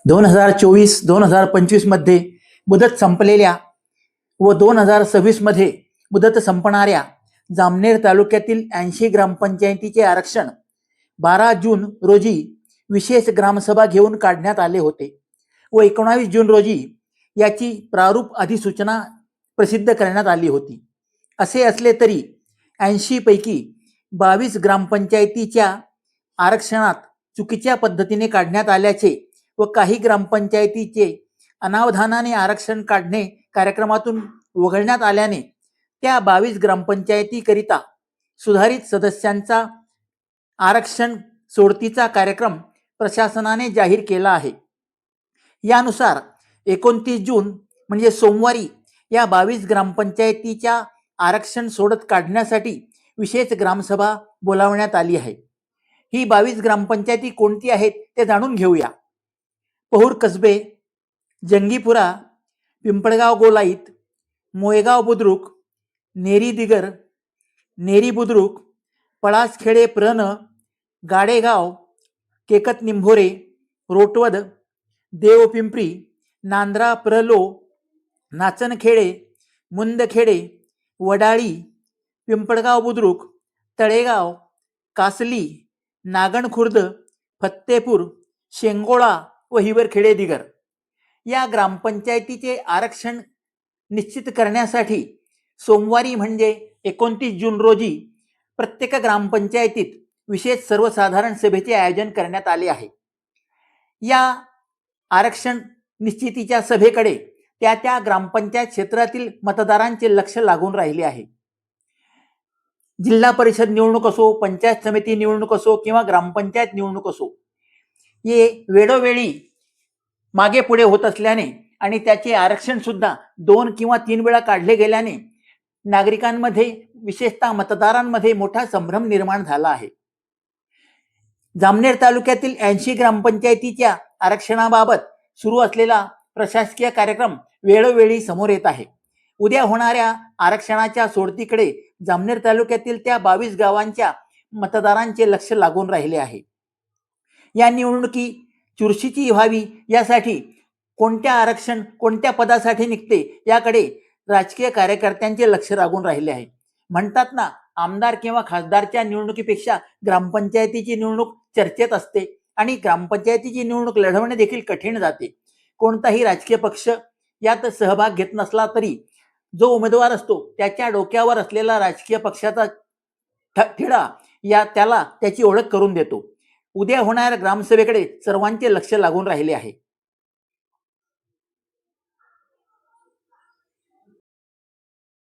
2024-2025 मध्ये मुदत संपलेल्या व 2026 मध्ये मुदत संपणाऱ्या जामनेर तालुक्यातील 80 ग्रामपंचायतीचे आरक्षण 12 जून रोजी विशेष ग्रामसभा घेऊन काढण्यात आले होते व 19 जून रोजी याची प्रारूप अधिसूचना प्रसिद्ध करण्यात आली होती. असे असले तरी 80 पैकी 22 ग्रामपंचायतीच्या आरक्षणात चुकीच्या पद्धतीने काढण्यात आल्याचे व काही ग्रामपंचायतीचे अनावधानाने आरक्षण काढणे कार्यक्रमातून वगळण्यात आल्याने त्या 22 ग्रामपंचायतीकरिता सुधारित सदस्यांचा आरक्षण सोडतीचा कार्यक्रम प्रशासनाने जाहीर केला आहे. यानुसार 29 जून म्हणजे सोमवारी या 22 ग्रामपंचायतीच्या आरक्षण सोडत काढण्यासाठी विशेष ग्रामसभा बोलावण्यात आली आहे. ही 22 ग्रामपंचायती कोणती आहेत ते जाणून घेऊया. पहूर कसबे, जंगीपुरा, पिंपळगाव गोलाईत, मोयगाव बुद्रुक, नेरी दिगर, नेरी बुद्रुक, पळासखेडे प्रण, गाडेगाव, केकत निंभोरे, रोटवद, देवपिंपरी, नांद्रा प्रलो, नाचनखेडे, मुंदखेडे, वडाळी, पिंपळगाव बुद्रुक, तळेगाव, कासली, नागणखुर्द, फत्तेपूर, शेंगोळा व हिवरखेडे दिगर या ग्रामपंचायतीचे आरक्षण निश्चित करण्यासाठी सोमवारी म्हणजे 29 जून रोजी प्रत्येक ग्रामपंचायतीत विशेष सर्वसाधारण सभेचे आयोजन करण्यात आले आहे. या आरक्षण निश्चितीच्या सभेकडे त्या ग्रामपंचायत क्षेत्रातील मतदारांचे लक्ष लागून राहिले आहे. जिल्हा परिषद निवडणूक असो, पंचायत समिती निवडणूक असो किंवा ग्रामपंचायत निवडणूक असो, हे वेळोवेळी मागे पुढे होत असल्याने आणि त्याचे आरक्षण सुद्धा 2 किंवा 3 वेळा काढले गेल्याने नागरिकांमध्ये विशेषतः मतदारांमध्ये मोठा संभ्रम निर्माण झाला आहे. जामनेर तालुक्यातील 80 ग्रामपंचायतीच्या आरक्षणाबाबत सुरू असलेला प्रशासकीय कार्यक्रम वेळोवेळी समोर येत आहे. उद्या होणाऱ्या आरक्षणाच्या सोडतीकडे जामनेर तालुक्यातील त्या 22 गावांच्या मतदारांचे लक्ष लागून राहिले आहे. या निवडणुकी चुरशीची व्हावी यासाठी कोणत्या आरक्षण कोणत्या पदासाठी निघते याकडे राजकीय कार्यकर्त्यांचे लक्ष लागून राहिले आहे. म्हणतात ना, आमदार किंवा खासदारच्या निवडणुकीपेक्षा ग्रामपंचायतीची निवडणूक चर्चेत असते आणि ग्रामपंचायतीची निवडणूक लढवणे देखील कठीण जाते. कोणताही राजकीय पक्ष यात सहभाग घेत नसला तरी जो उमेदवार असतो त्याच्या डोक्यावर असलेला राजकीय पक्षाचा ठिडा त्याला त्याची ओळख करून देतो. उद्या होणाऱ्या ग्रामसभेकडे सर्वांचे लक्ष लागून राहिले आहे.